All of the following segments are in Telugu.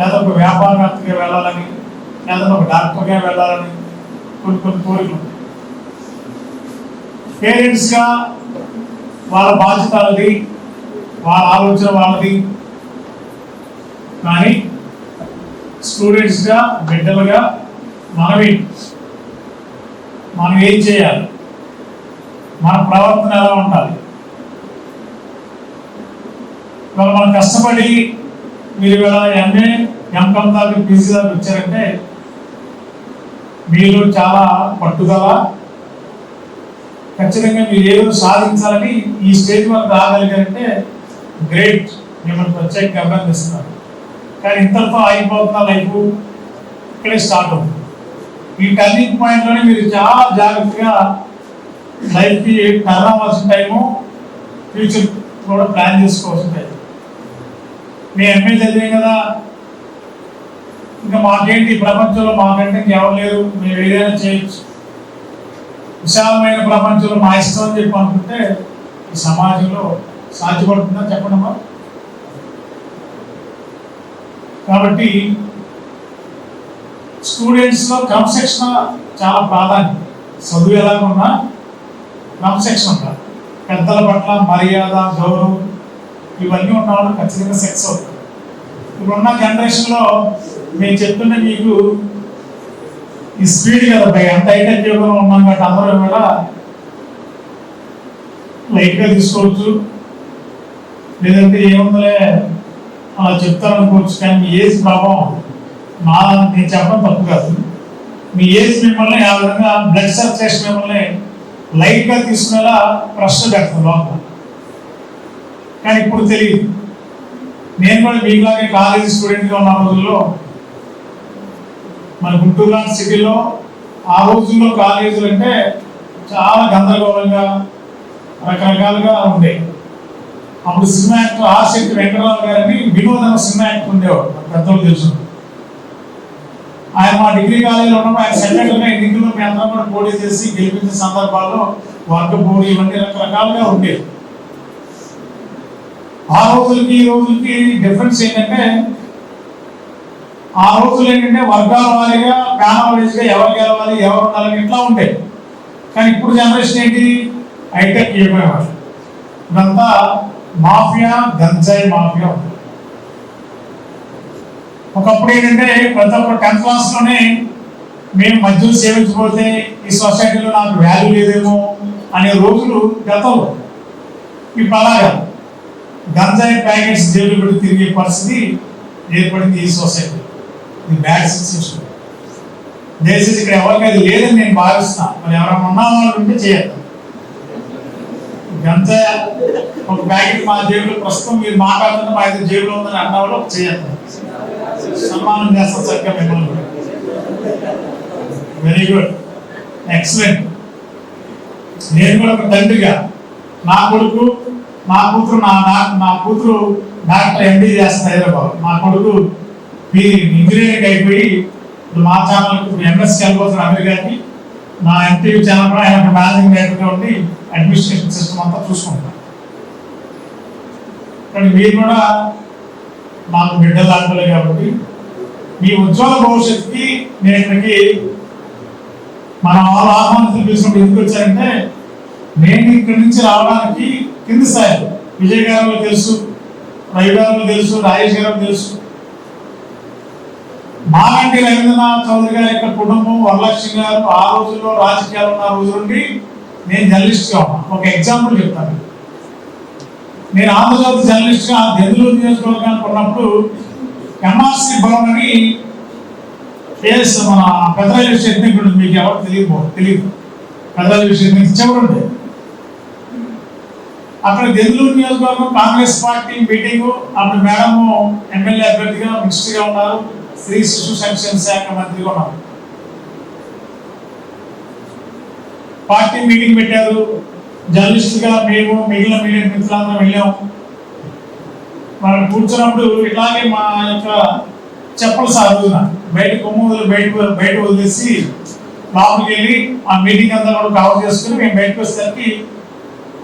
లేదా ఒక వ్యాపారవేత్తగా వెళ్ళాలని, లేదా ఒక డాక్టర్గా వెళ్ళాలని కొన్ని కోరికలు ఉంటాయి. పేరెంట్స్గా వాళ్ళ బాధ్యత వాళ్ళది, వాళ్ళ ఆలోచన వాళ్ళది. కానీ స్టూడెంట్స్గా, బిడ్డలుగా మనం ఏం చేయాలి, మన ప్రవర్తన ఎలా ఉండాలి? ఇవాళ మనం కష్టపడి మీరు ఇలా ఎంఏ ఎంకామ్ దాకా పీజీ దాకా వచ్చారంటే మీలో చాలా పట్టుదల, ఖచ్చితంగా మీరు ఏదో సాధించాలని ఈ స్టేజ్ వరకు రాగలిగారంటే గ్రేట్, మిమ్మల్ని ప్రత్యేకంగా అభినందిస్తున్నారు. కానీ ఇంతటితో అయిపోతున్న లైఫ్ ఇక్కడే స్టార్ట్ అవుతుంది. ఈ టర్నింగ్ పాయింట్లోనే మీరు చాలా జాగ్రత్తగా లైఫ్కి టర్న్ అవ్వాల్సిన టైము, ఫ్యూచర్ కూడా ప్లాన్ చేసుకోవాల్సిన టైం. మీ ఎంఏ చదివాం కదా, ఇంకా మాకేంటి ప్రపంచంలో మాకంటే ఇంకెవరు లేరు, మేము ఏదైనా చేయొచ్చు, విశాలమైన ప్రపంచంలో మా ఇష్టం అని చెప్పి అనుకుంటే ఈ సమాజంలో సాధ్యపడుతుందా చెప్పడమా? కాబట్టి స్టూడెంట్స్లో క్రమశిక్షణ చాలా ప్రాధాన్యం. చదువు ఎలాగున్నా క్రమశిక్షణ ఉండాలి. పెద్దల పట్ల మర్యాద, గౌరవం ఇవన్నీ ఉన్న వాళ్ళు ఖచ్చితంగా సెక్స్ అవుతుంది. ఇప్పుడున్న జనరేషన్లో మేము చెప్తుంటే మీకు ఈ స్పీడ్ కదా భయ, అంత హైటెక్ యుగంలో ఉన్నాం కాబట్టి అందరూ కూడా లైట్గా తీసుకోవచ్చు, లేదంటే ఏముందలే అలా చెప్తారనుకోవచ్చు. కానీ మీ ఏజ్ ప్రభావం నేను చెప్పడం తప్పు కాదు. మీ ఏజ్ మిమ్మల్ని ఆ విధంగా బ్లడ్ సర్క్యులేషన్ మిమ్మల్ని లైట్గా తీసుకునేలా ప్రశ్న పెడతాను లోపల. కానీ ఇప్పుడు తెలియదు. నేను కూడా మీకులాగే కాలేజీ స్టూడెంట్గా ఉన్న రోజుల్లో మన గుంటూరు లాంటి సిటీలో ఆ రోజుల్లో కాలేజీలు అంటే చాలా గందరగోళంగా రకరకాలుగా ఉండేవి. అప్పుడు సినిమా యాక్టర్ ఆర్శక్తి వెంకటరావు గారని వినోదం సినిమా యాక్టర్ ఉండేవాడు, పెద్దలు తెలుసు. ఆయన మా డిగ్రీ కాలేజీలో ఉన్నప్పుడు ఆయన సెక్రటరీగా ఎన్నికల్లో మీ అందరం కూడా పోటీ చేసి గెలిపించిన సందర్భాల్లో వర్గ పోటీ ఇవన్నీ రకరకాలుగా ఉండేవి. ఆ రోజులకి ఈ రోజులకి డిఫరెన్స్ ఏంటంటే, ఆ రోజులు ఏంటంటే వర్గాల వారీగా, ప్యానల్ వైజ్గా ఎవరు గెలవాలి, ఎవరు ఉండాలని ఇట్లా ఉండేది. కానీ ఇప్పుడు జనరేషన్ ఏంటి, హైటెక్ అయిపోయేవారు. ఇదంతా మాఫియా, గంజాయి మాఫియా ఉంది. ఒకప్పుడు ఏంటంటే ప్రతి ఒక్క 10th క్లాస్లోనే మేము మద్యం సేవించకపోతే ఈ సొసైటీలో నాకు వాల్యూ లేదేమో అనే రోజులు గతంలో. ఇప్పుడు అలాగా గంజాయి ప్యాకెట్స్ జైలు పెట్టి తిరిగే పరిస్థితి ఏర్పడింది ఈ సొసైటీ. ఇది బ్యాడ్ సిచ్యువేషన్. దయచేసి ఇక్కడ ఎవరికి అది లేదని నేను భావిస్తున్నాను. మరి ఎవరైనా ఉన్న వాళ్ళు ఉంటే చేయాలి. గంజాయి ఒక ప్యాకెట్ మా జేబులో, ప్రస్తుతం మీరు మాట్లాడుతున్న మా అయితే జేబులో ఉందని అన్న వాళ్ళు చేయాలి. సన్మానం చేస్తాం చక్కగా మిమ్మల్ని. Very good, excellent. నేను కూడా ఒక తండ్రిగా నా కొడుకు, నా కూతురు డాక్టర్ ఎండి చేస్తుంది హైదరాబాద్. మా కొడుకు ఇంజనీరింగ్ అయిపోయి ఇప్పుడు మా ఛానల్ ఇప్పుడు ఎంఎస్కి వెళ్ళిపోతున్నారు అమెరికాకి. నా ఎంటీవీ ఛానల్ కూడా ఆయన మేనేజింగ్ డైరెక్టర్గా ఉండి అడ్మినిస్ట్రేషన్ సిస్టమ్ అంతా చూసుకుంటాను. కానీ మీరు కూడా మాకు బిడ్డలు ఆడలే కాబట్టి మీ ఉజ్వల భవిష్యత్తుకి నేను ఇక్కడికి మన వాళ్ళు ఆహ్వానితులు పిలిచినప్పుడు ఎందుకు వచ్చారంటే, నేను ఇక్కడి నుంచి రావడానికి కింది స్థాయిలో విజయ్ గారు తెలుసు, రవి గారు తెలుసు, రాజేష్ గారు తెలుసు, మాగంటి రవీంద్రనాథ్ చౌదరి గారి యొక్క కుటుంబం, వరలక్ష్మి గారు ఆ రోజుల్లో రాజకీయాలు ఉన్న రోజు నుండి నేను జర్నలిస్ట్గా ఉన్నాను. ఒక ఎగ్జాంపుల్ చెప్తాను. నేను ఆంధ్రజ్యోతి జర్నలిస్ట్గా దెందులూరు నియోజకవర్గానికి ఉన్నప్పుడు ఎంఆర్సి భవన్ అని కేఎస్ మన పెద్ద రైల్వే స్టేషన్ ఉంటుంది, మీకు ఎవరు తెలియదు. పెద్ద రైల్వే స్టేషన్ ఇచ్చేవాడు ఉండే. అక్కడ దెందులూరు నియోజకవర్గం కాంగ్రెస్ పార్టీ మీటింగు, అప్పుడు మేడం ఎమ్మెల్యే అభ్యర్థిగా మినిస్టర్గా ఉన్నారు, స్త్రీ శిశు సంక్షేమ శాఖ మంత్రిగా ఉన్నారు. పార్టీ మీటింగ్ పెట్టారు. జర్నలిస్ట్గా మేము మిగిలిన మీడియా మిత్రులందరం వెళ్ళాము. మనం కూర్చున్నప్పుడు ఇట్లాగే మా యొక్క చెప్పలు సార్ రోజున బయట కొమ్ములు బయట వదిలేసి లోపలికి వెళ్ళి ఆ మీటింగ్ అంతా కూడా కవర్ చేసుకుని మేము బయటకు వచ్చేసరికి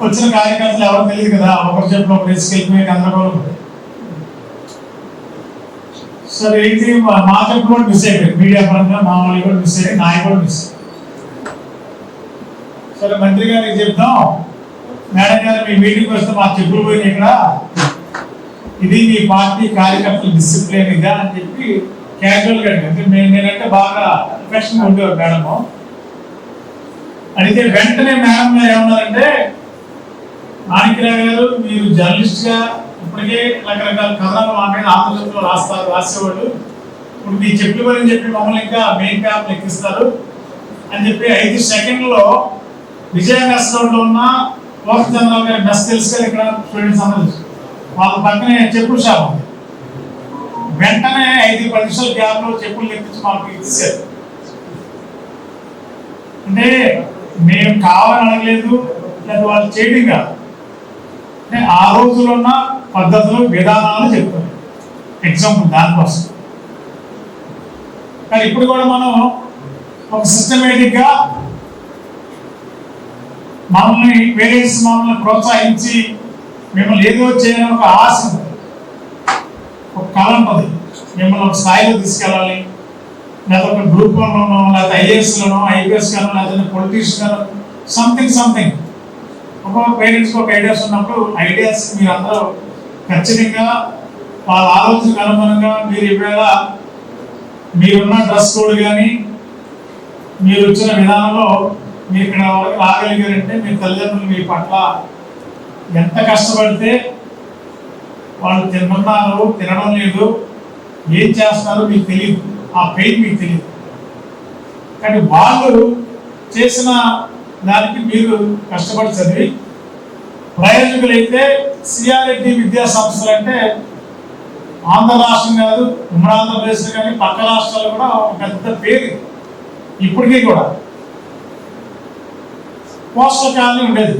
వచ్చిన కార్యకర్తలు ఎవరు తెలియదు కదా, ఒకరు చెప్పిన ఒకరు వేసుకెళ్ళిపోయే గందరగోళం. సరే ఏంటి మా చెప్పు కూడా మిస్ అయిపోయింది, మీడియా పరంగా మా వాళ్ళు కూడా మిస్ అయ్యి నాయ కూడా మిస్ అయ్యి. సరే మంత్రి గారికి చెప్తాం, మేడం గారు మీ మీటింగ్ వస్తే మా చెప్పులు పోయినాయి ఇక్కడ, ఇది మీ పార్టీ కార్యకర్తల డిసిప్లిన్ ఇదా అని చెప్పి క్యాజువల్ గా అంటే నేనంటే బాగా ఎఫెక్షన్ ఉండేవారు మేడము. అడిగితే వెంటనే మేడం గారు ఏమన్నారంటే, మాణిక్యరావు గారు మీరు జర్నలిస్ట్ గా ఇప్పటికే రకరకాల కథనాలు మా మీద ఆంధ్రజ్యోతిలో రాసేవాళ్ళు, ఇప్పుడు మీ చెప్పులు పని చెప్పి మమ్మల్ని ఇంకా మెయిన్ క్యాంప్ ఎక్కిస్తారు అని చెప్పి 5 సెకండ్లో విజయనగరంలో ఉన్న కోట చంద్రరావు గారి మెస్ తెలుసు కదా ఇక్కడ స్టూడెంట్స్ అందరూ, వాళ్ళ పక్కనే చెప్పుల షాప్ ఉంది. వెంటనే 5-10 నిమిషాల గ్యాప్ లో చెప్పులు ఎక్కించి మాకు ఇచ్చారు. అంటే మేము కావాలని అడగలేదు, లేదా వాళ్ళు చేయడం కాదు, అంటే ఆ రోజులో ఉన్న పద్ధతులు విధానాలు చెప్తారు ఎగ్జాంపుల్ దానికోసం. కానీ ఇప్పుడు కూడా మనం ఒక సిస్టమేటిక్ గా మమ్మల్ని పేరెంట్స్ మమ్మల్ని ప్రోత్సహించి మిమ్మల్ని ఏదో చేయాలని ఒక ఆశ ఉంటుంది, ఒక కళ ఉంటుంది, మిమ్మల్ని ఒక స్థాయిలో తీసుకెళ్ళాలి, లేదా ఒక గ్రూప్లోనో లేకపోతే ఐఏఎస్లోనో ఐపీఎస్ గానో లేకపోతే పొలిటీషియన్ గానో సంథింగ్ ఒక్కొక్క పేరెంట్స్కి ఒక ఐడియాస్ ఉన్నప్పుడు ఐడియాస్ మీరు అందరూ ఖచ్చితంగా వాళ్ళ ఆలోచనకు అనుగుణంగా మీరు ఈవేళ మీరున్న డ్రెస్ కోడ్ కానీ మీరు వచ్చిన విధానంలో మీరు ఇక్కడ వరకు రాగలిగారంటే మీ తల్లిదండ్రులు మీ పట్ల ఎంత కష్టపడితే వాళ్ళు తింటున్నారు తినడం లేదు ఏం చేస్తున్నారో మీకు తెలియదు, ఆ పెయిన్ మీకు తెలియదు. కానీ వాళ్ళు చేసిన దానికి మీరు కష్టపడి చదివి ప్రయోజకులైతే సిఆర్ఎడ్డి విద్యా సంస్థలు అంటే ఆంధ్ర రాష్ట్రం కాదు ఉమ్మడి ఆంధ్రప్రదేశ్ కానీ పక్క రాష్ట్రాలు కూడా ఒక పెద్ద పేరు. ఇప్పటికీ కూడా కోస్టల్ కాలనీ ఉండేది,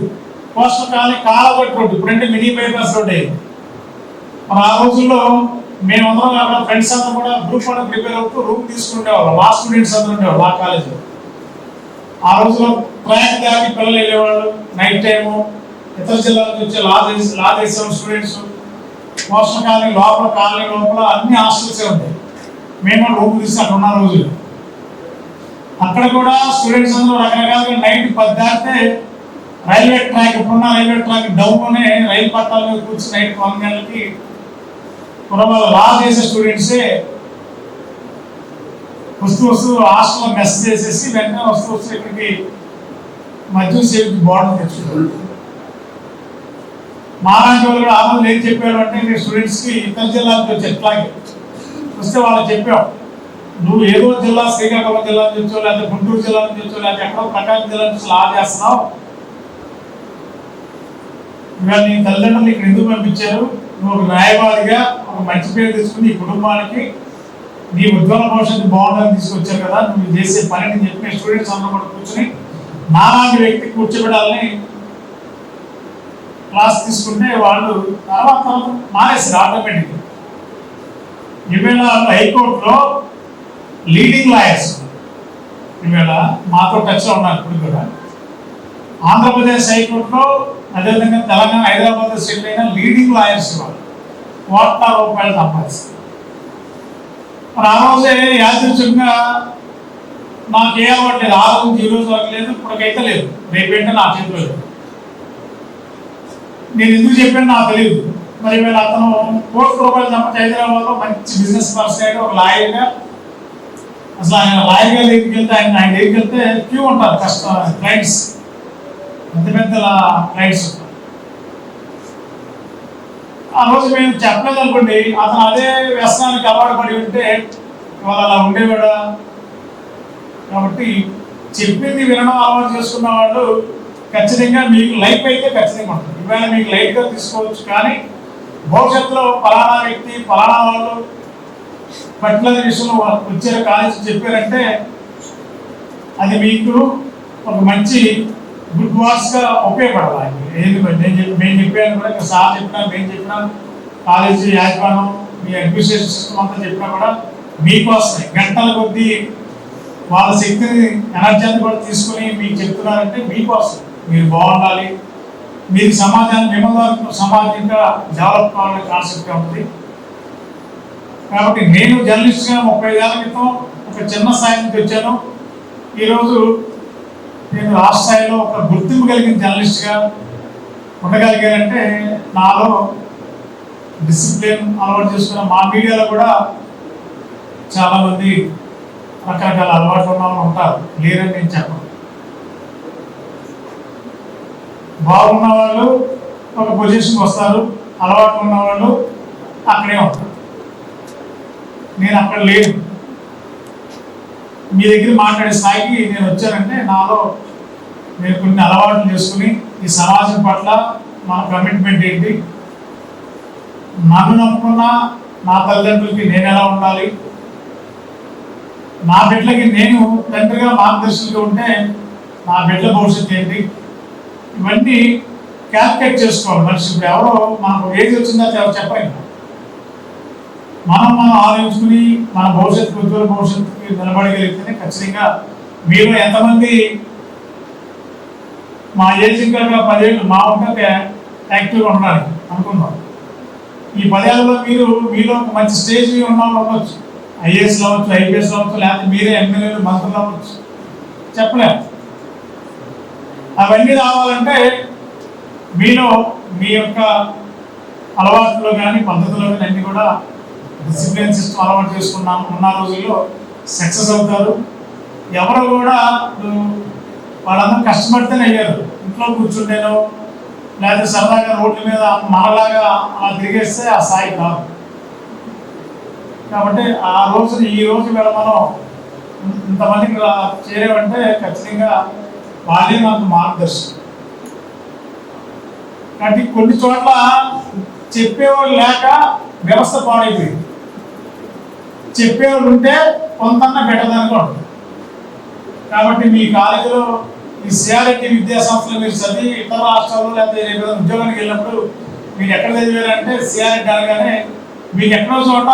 కోస్టల్ కాలనీ కాలగొట్టి రోడ్డు, ఇప్పుడంటే మినీ బైపాస్ రోడ్ అయ్యింది. మరి ఆ రోజుల్లో మేమందరం అక్కడ ఫ్రెండ్స్ అందరూ కూడా గ్రూప్ వన్ ప్రిపేర్ అవుతూ రూమ్ తీసుకుంటేవాళ్ళు, లా స్టూడెంట్స్ అందరూ ఉండేవాళ్ళు లా కాలేజీలో. ఆ రోజుల్లో ట్రాక్ దాటి పిల్లలు వెళ్ళేవాళ్ళు, నైట్ టైము ఇతర జిల్లాల నుంచి లా చేసే స్టూడెంట్స్. కోస్టల్ కాలనీ లోపల అన్ని హాస్టల్సే ఉంటాయి. మేము రూమ్ తీసి అక్కడ ఉన్న రోజులు అక్కడ కూడా స్టూడెంట్స్ అందరూ రకరకాలుగా నైట్ 10 దాటితే రైల్వే ట్రాక్, ఇప్పుడున్న రైల్వే ట్రాక్ డౌన్లోనే రైలు పట్టాల మీద కూర్చుని నైట్ 1 గంటలకి కుటుంబాలు లా చేసే స్టూడెంట్సే వస్తూ హాస్టల్లో మెస్ చేసేసి వెంటనే వస్తూ ఇక్కడికి మధ్య సేఫ్టీ బార్డర్ తెచ్చుకుంటారు. మాలాంటి వాళ్ళు కూడా ఆ రోజు ఏం చెప్పారు అంటే స్టూడెంట్స్కి ఇతర జిల్లాలకు వచ్చి ఎట్లాగే వస్తే వాళ్ళకి చెప్పాం, నువ్వు ఏదో జిల్లా శ్రీకాకుళం జిల్లా నుంచో లేకపోతే గుంటూరు జిల్లా నుంచో లేకపోతే ఎక్కడో ప్రకాశం జిల్లా నుంచి లా చేస్తున్నావు, ఇవాళ నీ తల్లిదండ్రులు ఇక్కడ ఎందుకు పంపించారు, నువ్వు ఒక న్యాయవాదిగా ఒక మంచి పేరు తీసుకుని ఈ కుటుంబానికి నీ ఉజ్వల భవిష్యత్తు బాగుండాలని తీసుకొచ్చారు కదా, నువ్వు చేసే పనిని చెప్పిన స్టూడెంట్స్ అందరూ కూడా కూర్చొని నాలాంటి వ్యక్తి కూర్చోబెట్టాలని క్లాస్ తీసుకుంటే వాళ్ళు తర్వాత మానేస్తారు ఆటోమేటిక్గా. ఈవేళ హైకోర్టులో లీడింగ్ లాయర్స్ ఈవేళ మాతో టచ్లో ఉన్నారు ఇప్పుడు కూడా. ఆంధ్రప్రదేశ్ హైకోర్టులో అదేవిధంగా తెలంగాణ హైదరాబాద్ స్టేట్ అయిన లీడింగ్ లాయర్స్ వాళ్ళు ₹1,00,00,000 సంపాదిస్తారు. మరి ఆ రోజే యాదృచ్ఛికంగా నాకు ఏ అవార్డు లేదు, ఆ రోజు ఈ రోజు వరకు లేదు, ఇప్పటికైతే లేదు, రేపేంటే నా చేతిలో లేదు. నేను ఎందుకు చెప్పాను నాకు తెలియదు. మరి వీళ్ళు అతను ₹1,00,00,000 సంపాదించి హైదరాబాద్లో మంచి బిజినెస్ పర్సన్ అయితే ఒక లాయర్గా, అసలు ఆయన లాయర్గా దగ్గరికి వెళ్తే ఆయన దగ్గరికి వెళ్తే క్యూ ఉంటారు క్లయింట్స్, పెద్ద క్లయింట్స్. ఆ రోజు మేము చెప్పలేదు అనుకోండి, అతను అదే వ్యసనానికి అలవాటు పడి ఉంటే వాళ్ళు అలా ఉండేవాడా. కాబట్టి చెప్పింది వినడం అలవాటు చేసుకున్న వాళ్ళు ఖచ్చితంగా మీకు లైఫ్ అయితే ఖచ్చితంగా ఉంటుంది. ఇవాళ మీకు లైట్గా తీసుకోవచ్చు, కానీ భవిష్యత్తులో ఫలానా వ్యక్తి ఫలానా వాళ్ళు పర్టికులర్ విషయంలో వచ్చారు కాలేజీ చెప్పారంటే అది మీకు ఒక మంచి గుడ్ వర్డ్స్గా ఉపయోగపడాలి. ఎందుకంటే మేము చెప్పాను కూడా, సార్ చెప్పినా మేము చెప్పినా కాలేజీ యాజమాన్యం మీ అడ్మినిస్ట్రేషన్ సిస్టమ్ అంతా చెప్పినా కూడా మీకోసమే గంటల కొద్దీ వాళ్ళ శక్తిని ఎనర్జీ కూడా తీసుకొని మీకు చెప్తున్నారంటే మీకోసం మీరు బాగుండాలి, మీరు సమాజాన్ని మిమ్మల్ని సమాజంగా డెవలప్ కావాలనే కాన్సెప్ట్ ఉంటుంది. కాబట్టి నేను జర్నలిస్ట్గా 35 ఏళ్ల క్రితం ఒక చిన్న స్థాయి నుంచి వచ్చాను. ఈరోజు నేను రాష్ట్ర స్థాయిలో ఒక గుర్తింపు కలిగిన జర్నలిస్ట్గా ఉండగలిగానంటే నాలో డిసిప్లిన్ అలవాటు చేసుకున్న మా మీడియాలో కూడా చాలామంది రకరకాల అలవాట్లు ఉన్న వాళ్ళు ఉంటారు, లేరని నేను చెప్పను. బాగున్న వాళ్ళు ఒక పొజిషన్కి వస్తారు, అలవాట్లు ఉన్నవాళ్ళు అక్కడే ఉంటారు. నేను అక్కడ లేను. మీ దగ్గర మాట్లాడే స్థాయికి నేను వచ్చానంటే నాలో నేను కొన్ని అలవాట్లు చేసుకుని ఈ సమాజం పట్ల మన కమిట్మెంట్ ఏంటి, నన్ను నమ్ముకున్న నా తల్లిదండ్రులకి నేను ఎలా ఉండాలి, నా బిడ్డలకి నేను తండ్రిగా మార్గదర్శకులుగా ఉంటే నా బిడ్డల భవిష్యత్తు ఏంటి, ఇవన్నీ క్యాల్కులేట్ చేసుకోవాలి మనిషి. ఇప్పుడు ఎవరో మనకు ఏజ్ వచ్చిందా ఎవరు చెప్పలేము. మనం ఆలోచించుకుని మన భవిష్యత్తు ఉజ్వల భవిష్యత్తుకి నిలబడగలిగితేనే ఖచ్చితంగా మీరు ఎంతమంది మా ఏజ్ ఇంకా 10 ఏళ్ళు మా ఉంటే యాక్టివ్గా ఉండాలి అనుకుందాం. ఈ 10 ఏళ్ళలో మీలో ఒక మంచి స్టేజ్ ఉన్న వాళ్ళు ఉండొచ్చు, ఐఏఎస్ అవ్వచ్చు, ఐపీఎస్ అవ్వచ్చు, లేకపోతే మీరే ఎమ్మెల్యేలు మంత్రులు అవ్వచ్చు, చెప్పలేము. అవన్నీ రావాలంటే మీలో మీ యొక్క అలవాట్లో కానీ పద్ధతిలో కానీ అన్నీ కూడా డిసిప్లిన్ సిస్టమ్ అలవాటు చేసుకున్నాము ఉన్న రోజుల్లో సక్సెస్ అవుతారు. ఎవరు కూడా వాళ్ళందరూ కష్టపడితేనే అయ్యారు. ఇంట్లో కూర్చుంటేనో లేకపోతే సరదాగా రోడ్ల మీద మనలాగా అలా తిరిగేస్తే ఆ స్థాయి కాదు. కాబట్టి ఈ రోజు వేళ మనం ఇంతమందికి చేరేవంటే ఖచ్చితంగా వాళ్ళే మనకు మార్గదర్శనం. కాబట్టి కొన్ని చోట్ల చెప్పేవాళ్ళు లేక వ్యవస్థ పాడైపోయింది. చెప్పేవాళ్ళు ఉంటే కొంతన్నా పెట్టదనుకో. కాబట్టి మీ కాలేజీలో ఈ సిఆర్ఐటి విద్యా సంస్థలు మీరు చదివి ఇతర రాష్ట్రాల్లో లేకపోతే ఉద్యోగానికి వెళ్ళినప్పుడు మీరు ఎక్కడ చదివారంటే సిఆర్ఐటి అనగానే మీకు ఎక్కడో చోట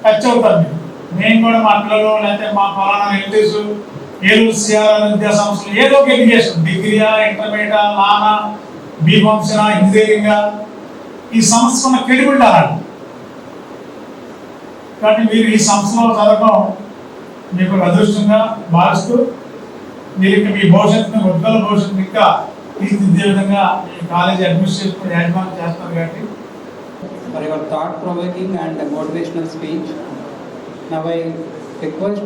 టచ్ అవుతారు. మేము కూడా మా పిల్లలు లేకపోతే మా ఫలానా రిలేటివ్స్ ఏలూరు సిఆర్ఐ విద్యా సంస్థలు ఏదో ఒక ఎడ్యుకేషన్ డిగ్రీయా, ఇంటర్మీడియటా, లానా, బీఫార్మసీనా, ఇంజనీరింగా ఈ సంస్థ ఉన్న క్రెడిబిలిటీ అలాంటి. కాబట్టి మీరు ఈ సంస్థలో చదవడం మీకు అదృష్టంగా భావిస్తూ మీరు ఇంకా మీ భవిష్యత్తును ఉజ్వల భవిష్యత్తు ఇంకా తీర్చిదిద్దే విధంగా ఈ కాలేజీ అడ్మినిస్ట్రేషన్ యాజమాన్యం చేస్తారు. కాబట్టి for your thought provoking and motivational speech. Now I request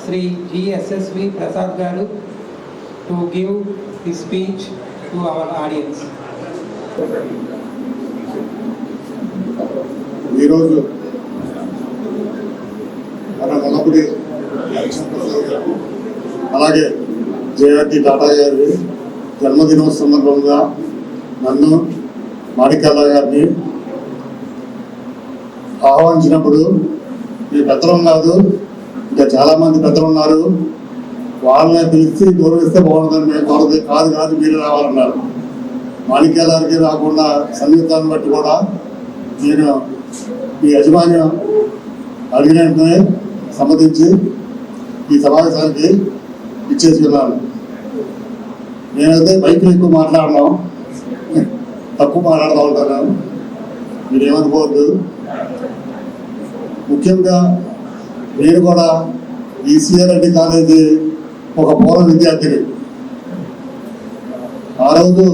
Sri GSSV Prasad Garu to give his speech to our audience. ఈరోజు మన మొలపూడి లక్ష్మీప్రసాద్ గారు అలాగే జేఆర్టీ టాటా గారి జన్మదినోత్సవ సందర్భంగా నన్ను మాణిక్యాల గారిని ఆహ్వానించినప్పుడు మీ పెద్దలు కాదు ఇంకా చాలామంది పెద్దలు ఉన్నారు, వాళ్ళని పిలిచి గౌరవిస్తే బాగుంటుందని మేము కోరదు కాదు మీరు రావాలన్నారు. మాణిక్యాల గారికి రాకుండా సంగీతాన్ని బట్టి కూడా నేను ఈ యజమాన్యం అడిగిన వెంటనే సమ్మతించి ఈ సమావేశానికి ఇచ్చేసుకున్నాను. నేనైతే బైక్లో ఎక్కువ మాట్లాడను, తక్కువ మాట్లాడుతూ ఉంటాను, మీరేమనుకోవద్దు. ముఖ్యంగా నేను కూడా ఈ సిఆర్ఐటి కాలేజీ ఒక పూర్వ విద్యార్థిని. ఆ రోజు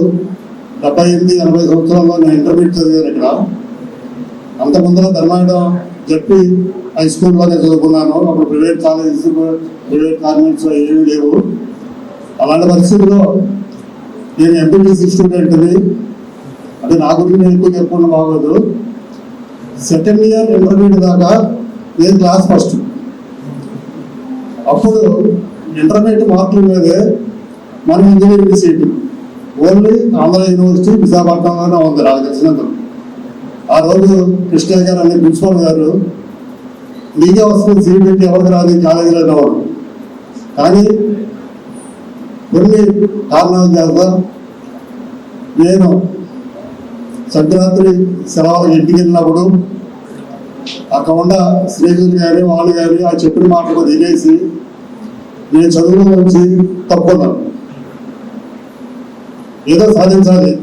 78-80 సంవత్సరాల్లో నేను ఇంటర్మీడియట్ చదివాను ఇక్కడ. అంత ముందర ధర్మాయుధం జడ్పీ హై స్కూల్లోనే చదువుకున్నాను. అప్పుడు ప్రైవేట్ కాలేజెస్, ప్రైవేట్ కాన్వెంట్స్ ఏమీ లేవు. అలాంటి పరిస్థితుల్లో నేను ఎంపీటీసీ స్టూడెంట్ని. అది నా గురించి నేను ఎక్కువ చెప్పుకున్న బాగోదు. సెకండ్ ఇయర్ ఇంటర్మీడియట్ దాకా నేను క్లాస్ ఫస్ట్. అప్పుడు ఇంటర్మీడియట్ మార్కుల మీదే మన engineering seat only Andhra university విశాఖపట్నంలోనే ఉంది నాకు తెలిసినంత. ఆ రోజు కృష్ణ గారు అనే ప్రిన్సిపల్ గారు నీకే వస్తుంది సీట్ పెట్టి ఎవరికి రాదు కాలేజీలో అనేవారు. కానీ కొన్ని కారణాల చేత నేను సంక్రాంతి సెలవులకు ఇంటికి వెళ్ళినప్పుడు అక్కడ ఉన్న స్నేహితులు కానీ వాళ్ళు కానీ ఆ చెప్పిన మాటలు తినేసి నేను చదువులో వచ్చి తప్పుకున్నాను. ఏదో సాధించాలి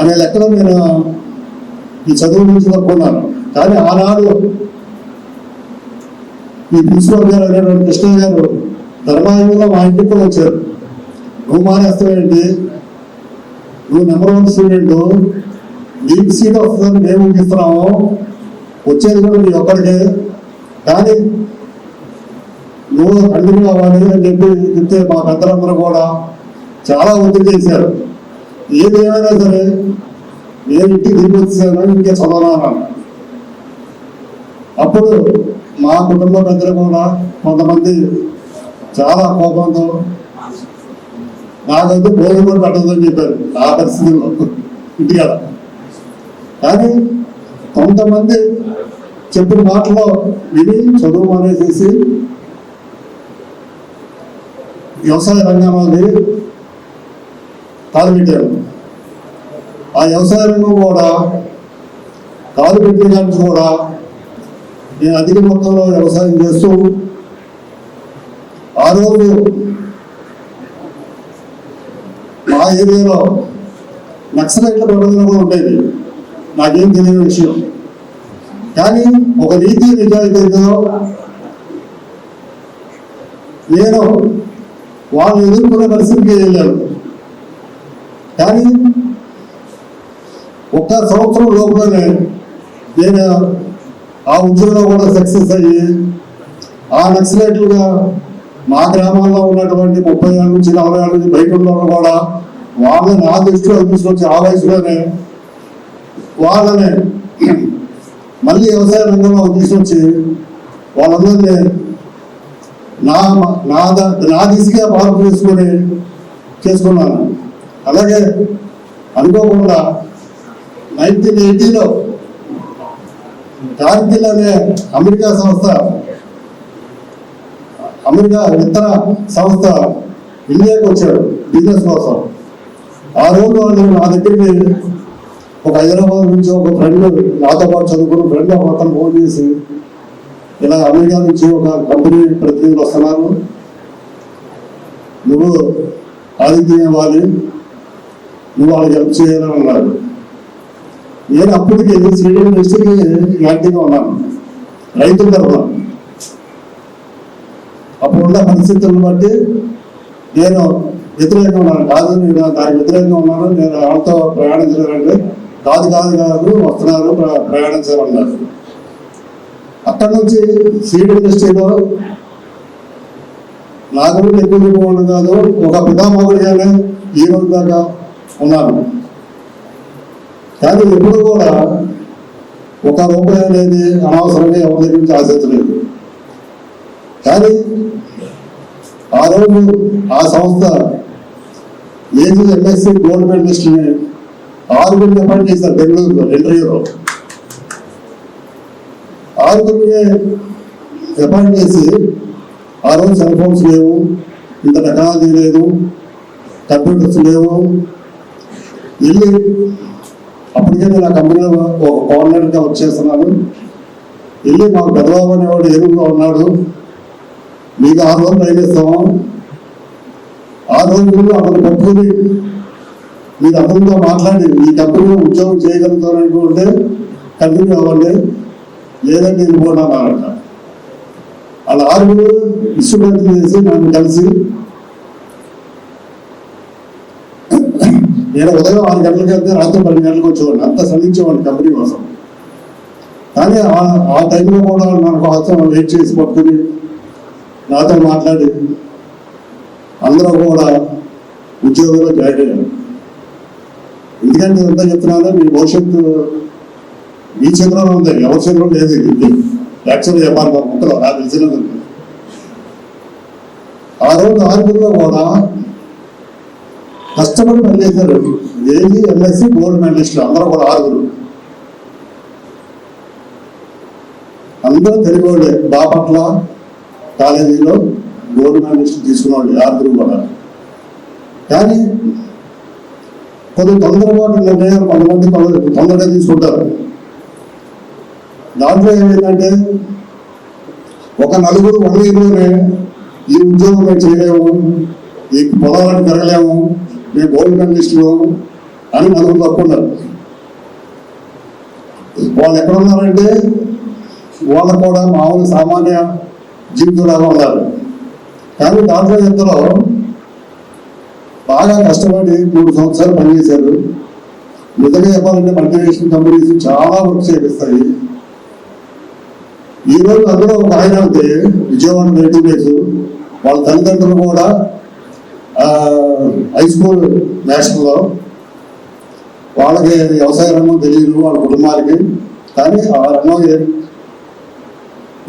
అనే లెక్కలో నేను ఈ చదువు నుంచి తప్పుకున్నాను. కానీ ఆనాడు ఈ ప్రిన్సిపల్ గారు అనేటువంటి కృష్ణ గారు ధర్మాయంలో మా ఇంటికి కూడా వచ్చారు. నువ్వు మానేస్తావేంటి, నువ్వు నెంబర్ 1 స్టూడెంట్, నీకు సీట్ వస్తుందని మేము ఊహిస్తున్నాము, వచ్చేది కూడా నీ ఒక్కడికే, కానీ నువ్వు కంటిన్యూ అవ్వాలి అని చెప్పి చెప్తే మా పెద్దలందరూ కూడా చాలా ఒత్తిడి చేశారు. ఏది ఏమైనా సరే నేను ఇంటికి తిరిగి వచ్చేసాను, ఇంకే చదవనాను. అప్పుడు మా కుటుంబ పెద్దలు కూడా కొంతమంది చాలా కోపంతో నాకైతే భోజనం కూడా పెట్టదని చెప్పారు ఆ పరిస్థితుల్లో ఇంటికాడ. కానీ కొంతమంది చెప్పిన మాటలో విని చదువు మానేసేసి వ్యవసాయ రంగంలోకి కాలు పెట్టారు. ఆ వ్యవసాయ రంగం కూడా కాలు పెట్టడానికి కూడా నేను అధిక మొత్తంలో వ్యవసాయం చేస్తూ ఆ రోజు మా ఏరియాలో నక్సలైట్ల ప్రబోధన కూడా ఉండేది, నాకేం తెలియని విషయం. కానీ ఒక నీతి నిజాయితీతో నేను వాళ్ళు ఎదుర్కొనే పరిస్థితికి వెళ్ళాను. కానీ ఒక్క సంవత్సరం లోపలనే నేను ఆ ఉద్యోగంలో కూడా సక్సెస్ అయ్యి ఆ నక్సలైట్లుగా మా గ్రామాల్లో ఉన్నటువంటి 30 ఏళ్ళ నుంచి 40 ఏళ్ళ నుంచి బయట ఉన్న కూడా వాళ్ళని నా దృష్టిలో తీసుకొచ్చి ఆ వయసులోనే వాళ్ళని మళ్ళీ వ్యవసాయ రంగంలో తీసుకొచ్చి వాళ్ళందరినీ నా దిశగా మార్పు చేసుకున్నాను. అలాగే అనుకోకుండా 1980లో కార్గిల్ అనే అమెరికా విత్తన సంస్థ ఇండియాకి వచ్చాడు బిజినెస్ కోసం. ఆ రోజు వాళ్ళు నా దగ్గరికి ఒక హైదరాబాద్ నుంచి ఒక ఫ్రెండ్, నాతో పాటు చదువుకున్న ఫ్రెండ్ ఒక అతను ఫోన్ చేసి, ఇలా అమెరికా నుంచి ఒక కంపెనీ ప్రతినిధులు వస్తున్నారు, నువ్వు ఆతిథ్యం ఇవ్వాలి, నువ్వు వాళ్ళకి హెల్ప్ చేయాలని అన్నారు. నేను అప్పటికి శ్రీడెన్ డిస్ట్రిక్ట్ యాక్టివ్గా ఉన్నాను, రైతుల తరఫున. అప్పుడున్న పరిస్థితులను బట్టి నేను వ్యతిరేకంగా ఉన్నాను. కాదు నేను దానికి వ్యతిరేకంగా ఉన్నాను, నేను వాళ్ళతో ప్రయాణించాలంటే కాదు వస్తున్నారు ప్రయాణించాలన్నారు. అక్కడి నుంచి సీడ్ ఇండస్ట్రీలో నా గురించి ఎక్కువ చెప్పుకోవడం కాదు, ఒక పితామహుడిగానే ఈ రోజు దాకా ఉన్నాను. కానీ ఎప్పుడు కూడా ₹1 అనేది అనవసరంగా ఎవరి దగ్గర నుంచి ఆశించలేదు. కానీ ఆ రోజు ఆ సంస్థ ఏజీ ఎంఎస్సీ గోల్డ్ మెడలిస్ట్ని 6 అపాయింట్ చేశారు బెంగళూరులో ఇంటర్వ్యూలో. 6 అపాయింట్ చేసి ఆ రోజు సెల్ ఫోన్స్ లేవు, ఇంత టెక్నాలజీ లేదు, కంప్యూటర్స్ లేవు. వెళ్ళి అప్పటికే నేను ఆ కంపెనీలో ఒక కోఆర్డినేటర్గా వర్క్ చేస్తున్నాను. వెళ్ళి మాకు పెద్దబాబు అనేవాడు ఏరుగా ఉన్నాడు, మీకు 6 రోజులు ట్రైన్ ఇస్తాము, 6 రోజులు అతను పట్టుకుని మీరు అతనితో మాట్లాడి ఈ కంపెనీలో ఉద్యోగం చేయగలుగుతారనుకుంటే కంటిన్యూ అవ్వండి, లేదంటే వెళ్ళిపోండి అన్నారంట. వాళ్ళ 6 ఇన్స్ట్రుమెంట్ చేసి నన్ను కలిసి, నేను ఉదయం 6 గంటలకు వెళ్తే రాత్రి 12 గంటలకు వచ్చేవాడిని, అంత శ్రమించేవాడిని కంపెనీ కోసం. కానీ ఆ టైంలో కూడా నాకు కోసం వెయిట్ చేసి పట్టుకుని నాతో మాట్లాడి అందరూ కూడా ఉద్యోగంలో జాయిన్ అయ్యారు. ఎందుకంటే ఎంత చెప్తున్నానో మీ భవిష్యత్తు మీ చేతిలో ఉంది, ఎవరి చేతిలో లేదు. యాక్చువల్గా చెప్పాలి ముక్కలో నాకు తెలిసినది. ఆ రోజు 6 కూడా కష్టపడి పనిచేశారు. ఏజీ ఎంఎస్సీ గోల్డ్ మెడలిస్టులు అందరూ కూడా 6. అందరూ తెలుగు వాళ్ళే. బాపట్ల కాలేజీలో గోల్డ్ మెడలిస్ట్ తీసుకున్నవాళ్ళు 6 కూడా. కానీ కొంచెం తొందరపాటు నిర్ణయాలు కొంతమంది తొందరగా తీసుకుంటారు. దాంట్లో ఏమైందంటే ఒక 4 1 ఇయర్లోనే ఈ ఉద్యోగం మేము చేయలేము, ఈ పొలాలను పెరగలేము, మేము గోల్డ్ మెడలిస్టులు అని 4 తప్పుకున్నారు. వాళ్ళు ఎక్కడ ఉన్నారంటే వాళ్ళు కూడా మామూలు సామాన్య జీవితంలాగా ఉన్నారు. కానీ దాంట్లో ఇందులో బాగా కష్టపడి 3 సంవత్సరాలు పనిచేశారు. నిజంగా చెప్పాలంటే మల్టీనేషనల్ కంపెనీస్ చాలా వర్క్ చేపిస్తాయి. ఈ రోజు అందులో ఒక ఆయన ఉంటే విజయవాడ నేటివ్ ప్లేస్, వాళ్ళ తల్లిదండ్రులు కూడా హై స్కూల్ నేషనల్లో, వాళ్ళకి వ్యవసాయ రంగం తెలియదు వాళ్ళ కుటుంబాలకి, కానీ ఆ రంగం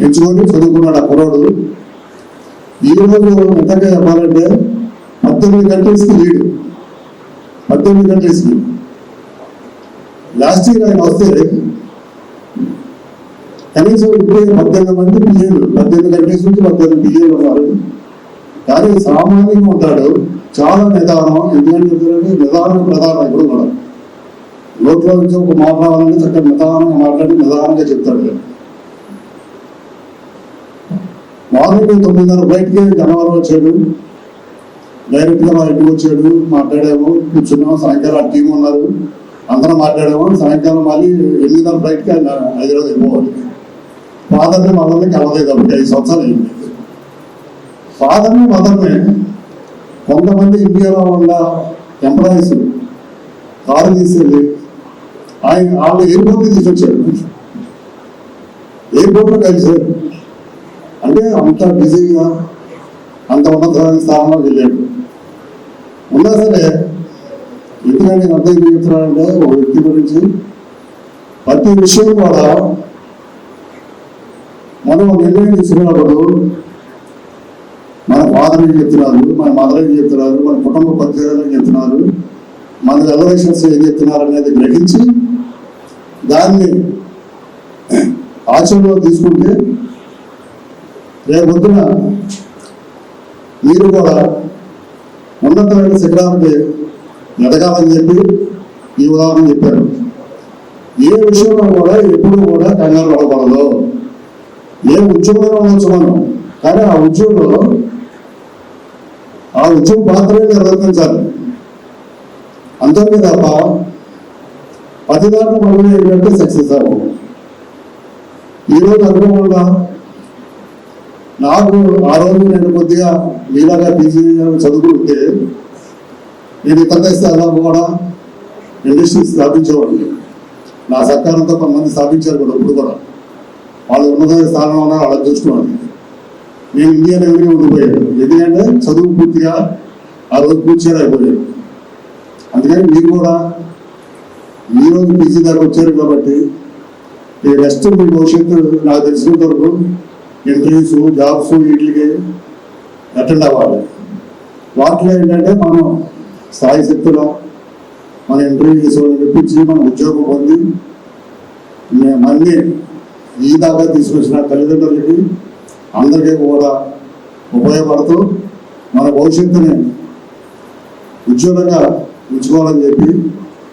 ఎంచుకొని చదువుకున్నాడు ఆ కుర్రోడు. ఈ రోజు నిజంగా చెప్పాలంటే 18 కంట్రీస్కి లీడ్, 18 కంట్రీస్కి. లాస్ట్ ఇయర్ ఆయన వస్తే కనీసం ఇప్పుడే 18 మంది పిఏలు, 18 కంట్రీస్ నుంచి 18 పిఏలు ఉన్నారు. కానీ సామాన్యంగా ఉంటాడు, చాలా నిదానం. ఎందుకంటే నిదానం ప్రధానం. ఇప్పుడు కూడా నోట్లో నుంచి ఒక మాట రావాలంటే చక్కగా నిదానంగా మాట్లాడి నిదానంగా చెప్తాడు. మార్నింగ్ 9:30 ఫ్లైట్కి జనవరి వచ్చాడు. డైరెక్ట్గా మా ఇంటికి వచ్చాడు, మాట్లాడాము, కూర్చున్నాము. సాయంకాలం ఆ టీం ఉన్నారు, అందరం మాట్లాడాము. సాయంకాలం మళ్ళీ 8:30 ఫ్లైట్కి ఆయన హైదరాబాద్ వెళ్ళిపోవాలి. ఫాదర్ని మదర్ని కలవలేదు కాబట్టి 5 సంవత్సరాలు అయింది. ఫాదర్ని మదర్ని కొంతమంది ఇండియాలో ఉన్న ఎంప్లాయీస్ కారు తీసుకెళ్ళి వాళ్ళు ఎయిర్పోర్ట్కి తీసుకొచ్చారు, ఎయిర్పోర్ట్లో కలిసారు. అంటే అంత బిజీగా అంత ఉన్నత స్థానంలో వెళ్ళాడు. ఉన్నా సరే ఎందుకంటే అంత ఏం చెప్తున్నాడంటే ఒక వ్యక్తి గురించి ప్రతి విషయం కూడా మనం నిర్ణయం తీసుకున్నప్పుడు మన ఫాదర్ ఏం చెప్తున్నారు, మన మదర్ ఏం చెప్తున్నారు, మన కుటుంబ పరిచయాలు ఏం చెప్తున్నారు, మన రిలేషన్స్ ఏం చెప్తున్నారు అనేది గ్రహించి దాన్ని ఆచరణలో తీసుకుంటే రేపొద్దున మీరు కూడా ఉన్నతమైన శిఖరానికి ఎదగాలని చెప్పి ఈ ఉదాహరణ చెప్పారు. ఏ విషయంలో కూడా ఎప్పుడు కూడా కంగారు పడకూడదు. ఏ ఉద్యోగంలో ఉండొచ్చు మనం, కానీ ఆ ఉద్యోగంలో ఆ ఉద్యోగ పాత్రనే నిర్వర్తించాలి. అంతే తప్ప 10 దాంట్లో మనం ఏంటంటే సక్సెస్ అవ్వం. ఈరోజు అనుకోకుండా నాకు ఆ రోజు నేను కొద్దిగా మీలాగా పీజీ చదువుకుంటే నేను ఇతర దేశాల్లో కూడా ఇండస్ట్రీ స్థాపించేవాడిని. నా సహకారంతో కొంతమంది స్థాపించారు కూడా. ఇప్పుడు కూడా వాళ్ళు ఉన్నత స్థానంలో ఉన్నారు, వాళ్ళని చూసుకోవాలి. నేను ఇండియా లెవెల్గా ఉండిపోయాను, ఎందుకంటే చదువు పూర్తిగా ఆ రోజు పూర్తి చేయలేకపోయాను. అందుకని మీరు కూడా ఈ రోజు పీజీ దాకా వచ్చారు కాబట్టి ఈ రెస్ట్ మీ భవిష్యత్తు నాకు తెలిసినంత వరకు ఇంటర్వ్యూస్, జాబ్స్ వీటికి అటెండ్ అవ్వాలి. వాటిలో ఏంటంటే మనం స్థాయి శక్తులు మన ఇంటర్వ్యూస్ తెప్పించి మన ఉద్యోగం పొంది మళ్ళీ ఈ దాకా తీసుకొచ్చిన తల్లిదండ్రులకి అందరికీ కూడా ఉపయోగపడుతూ మన భవిష్యత్తుని ఉజ్వలంగా ఉంచుకోవాలని చెప్పి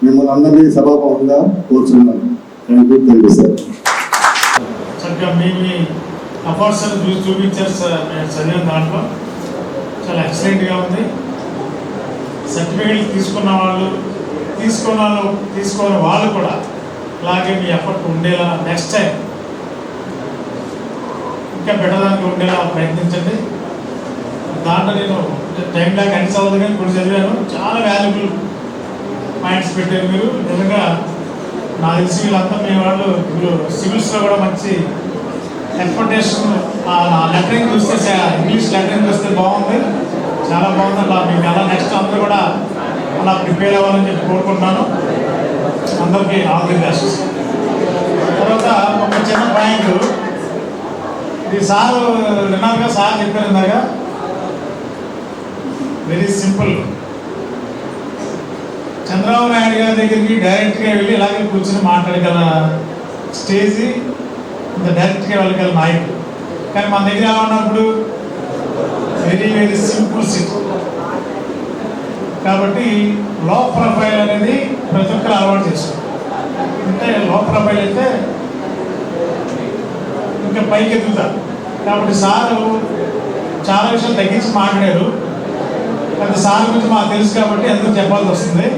మిమ్మల్ని అందరినీ సభాపంగా కోరుచున్నాను. Thank you sir. చక్కగా మీ అవార్డ్స్ చూపించారు సార్. నేను చదివిన దాంట్లో చాలా ఎక్సలెంట్గా ఉంది. సర్టిఫికేట్ తీసుకున్న వాళ్ళు తీసుకోని వాళ్ళు కూడా అలాగే మీ ఎఫర్ట్ ఉండేలా నెక్స్ట్ టైం ఇంకా పెట్టడానికి ఉండేలా ప్రయత్నించండి. దాంట్లో నేను టైం లాగా అన్ని చదవదు కానీ ఇప్పుడు చదివాను. చాలా వాల్యుబుల్ పాయింట్స్ పెట్టారు మీరు. నిజంగా నాకు తెలిసి వీళ్ళంతా మీ వాళ్ళు ఇప్పుడు సివిల్స్లో కూడా మంచి ఎక్స్పెక్టేషన్. లెటరింగ్ చూస్తే ఇంగ్లీష్ లెటరింగ్ చూస్తే బాగుంది, చాలా బాగుంది. అలా మీకు అలా నెక్స్ట్ అందరూ కూడా అలా ప్రిపేర్ అవ్వాలని చెప్పి కోరుకుంటున్నాను. అందరికీ ఆల్ ది బెస్ట్. తర్వాత ఒక చిన్న పాయింట్, ఇది సార్ విన్నారుగా, సార్ చెప్పారు ఇందాక, వెరీ సింపుల్. చంద్రబాబు నాయుడు గారి దగ్గరికి డైరెక్ట్గా వెళ్ళి ఇలాగే కూర్చొని మాట్లాడగల స్టేజ్, ఇంత డైరెక్ట్గా వెళ్ళగల నాయకుడు. కానీ మన దగ్గర ఎలా ఉన్నప్పుడు వెరీ వెరీ సింపుల్ సిట్. కాబట్టి లో ప్రొఫైల్ అనేది ప్రతి ఒక్కరు అలవాటు చేస్తారు. అంటే లో ప్రొఫైల్ అయితే ఇంకా పైకి ఎదుగుతారు. కాబట్టి సారు చాలా విషయాలు తగ్గించి మాట్లాడారు. కానీ సార్ గురించి మాకు తెలుసు కాబట్టి ఎందుకు చెప్పాల్సి వస్తుంది.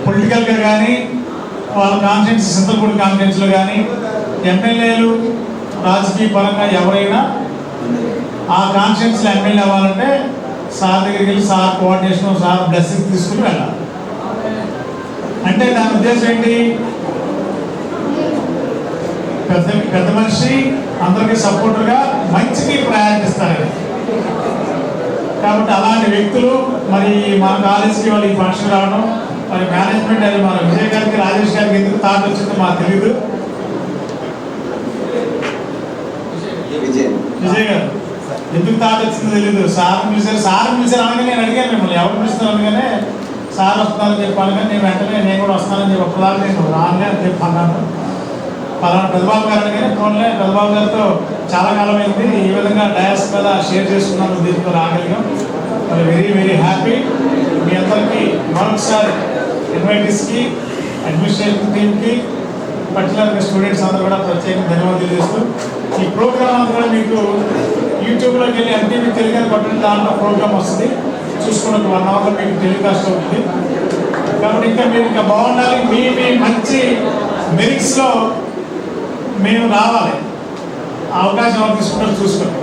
పొలిటికల్గా కానీ వాళ్ళ కాన్ఫరెన్స్ సింతలపూడి కాన్ఫరెన్స్లో కానీ ఎమ్మెల్యేలు రాజకీయ పరంగా ఎవరైనా ఆ కాన్ఫరెన్స్లో ఎమ్మెల్యే అవ్వాలంటే సార్ దగ్గరికి వెళ్ళి సార్ కోఆర్డినేషన్ సార్ బ్లెస్సింగ్ తీసుకుని వెళ్ళాలి. అంటే దాని ఉద్దేశం ఏంటి, పెద్ద మనిషి అందరికీ సపోర్టర్గా మంచికి ప్రయారిటీ ఇస్తారు. కాబట్టి అలాంటి వ్యక్తులు మరి మన కాలేజీకి వాళ్ళు ఈ ఫంక్షన్ రావడం, మరి మేనేజ్మెంట్ అది మన విజయ్ గారికి రాజేష్ గారికి ఎందుకు థాట్ వచ్చిందో మాకు తెలియదు. విజయ్ గారు ఎందుకు థాట్ వచ్చిందో తెలియదు. సార్ పిలిచారు అనగా నేను అడిగాను మిమ్మల్ని ఎవరు పిలుస్తున్నారు అనగానే సార్ వస్తున్నారని చెప్పాను. కానీ నేను వెంటనే నేను కూడా వస్తానని చెప్పి ఒక్కదాన్ని నేను రానులే అని చెప్పి అన్నాను. పలానా పెద్దబాబు గారు అనగానే ఫోన్లే పెద్దబాబు గారితో చాలా కాలం అయింది, ఈ విధంగా డయాస్ మీద షేర్ చేసుకున్నాను, దీంతో రాగలిగాం. మరి వెరీ వెరీ హ్యాపీ. మీ అందరికీ మరొకసారి ఇన్వైటీస్కి, అడ్మినిస్ట్రేషన్ టీమ్కి, పర్టికులర్గా స్టూడెంట్స్ అందరూ కూడా ప్రత్యేకంగా ధన్యవాదాలు తెలియజేస్తూ, ఈ ప్రోగ్రామ్ అంతా కూడా మీకు యూట్యూబ్లోకి వెళ్ళి MTV తెలుగు అని కొట్టండి, దాంట్లో ప్రోగ్రామ్ వస్తుంది, చూసుకున్న 1 అవర్లో మీకు టెలికాస్ట్ అవుతుంది. కాబట్టి ఇంకా మీరు ఇంకా బాగుండాలి, మీ మంచి మెరిట్స్లో మేము రావాలి. ఆ అవకాశం ఎవరు తీసుకుంటారో చూసుకోండి.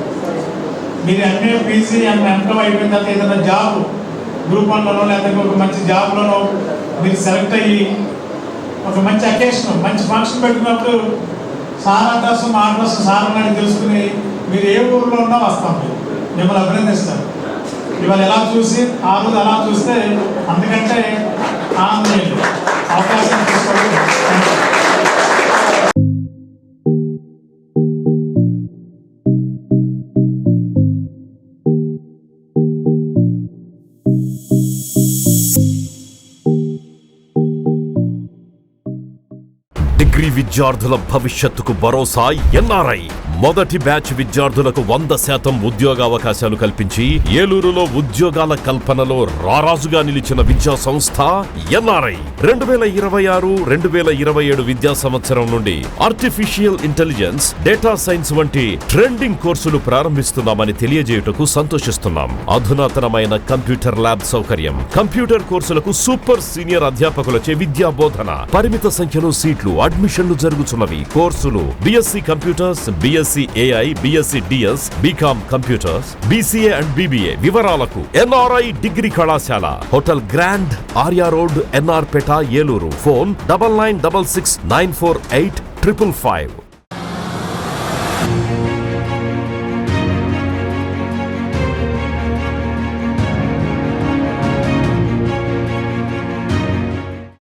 మీరు MA, PC, M.Com అయిపోయిన తర్వాత ఏదైనా జాబ్ గ్రూప్ 1లోనో లేకపోతే ఒక మంచి జాబ్లోనో మీరు సెలెక్ట్ అయ్యి ఒక మంచి అకేషన్, మంచి ఫంక్షన్ పెట్టుకున్నప్పుడు సార్ అడ్రస్ మా అడ్రస్ సార్ అన్నది తెలుసుకుని మీరు ఏ ఊరిలో ఉన్నా వస్తాం, మిమ్మల్ని అభినందిస్తారు. ఇవాళ ఎలా చూసి ఆ రోజు అలా చూస్తే అందుకంటే ఆనందం అవకాశం తీసుకోండి. డిగ్రీ విద్యార్థుల భవిష్యత్తుకు భరోసా ఎన్ఆర్ఐ. మొదటి బ్యాచ్ విద్యార్థులకు 100% ఉద్యోగావకాశాలు కల్పించి ఏలూరులో ఉద్యోగాల కల్పనలో రారాజుగా నిలిచిన విద్యా సంస్థ ఎన్ఆర్ఐ. 2026-2027 విద్యా సంవత్సరం నుండి ఆర్టిఫిషియల్ ఇంటెలిజెన్స్, డేటా సైన్స్ వంటి ట్రెండింగ్ కోర్సులు ప్రారంభిస్తున్నామని తెలియజేయుటకు సంతోషిస్తున్నాం. అధునాతనమైన కంప్యూటర్ ల్యాబ్ సౌకర్యం, కంప్యూటర్ కోర్సులకు సూపర్ సీనియర్ అధ్యాపకులచే విద్యా బోధన, పరిమిత సంఖ్యలో సీట్లు, అడ్మిషన్లు జరుగుతున్నవి. కోర్సులు BSc computers, BSc AI, BSc DS, BCom computers, BCA and BBA. వివరాలకు ఎన్ఆర్ఐ డిగ్రీ కళాశాల, hotel grand, Arya road, NR Peta, Eluru. Phone 9966948555.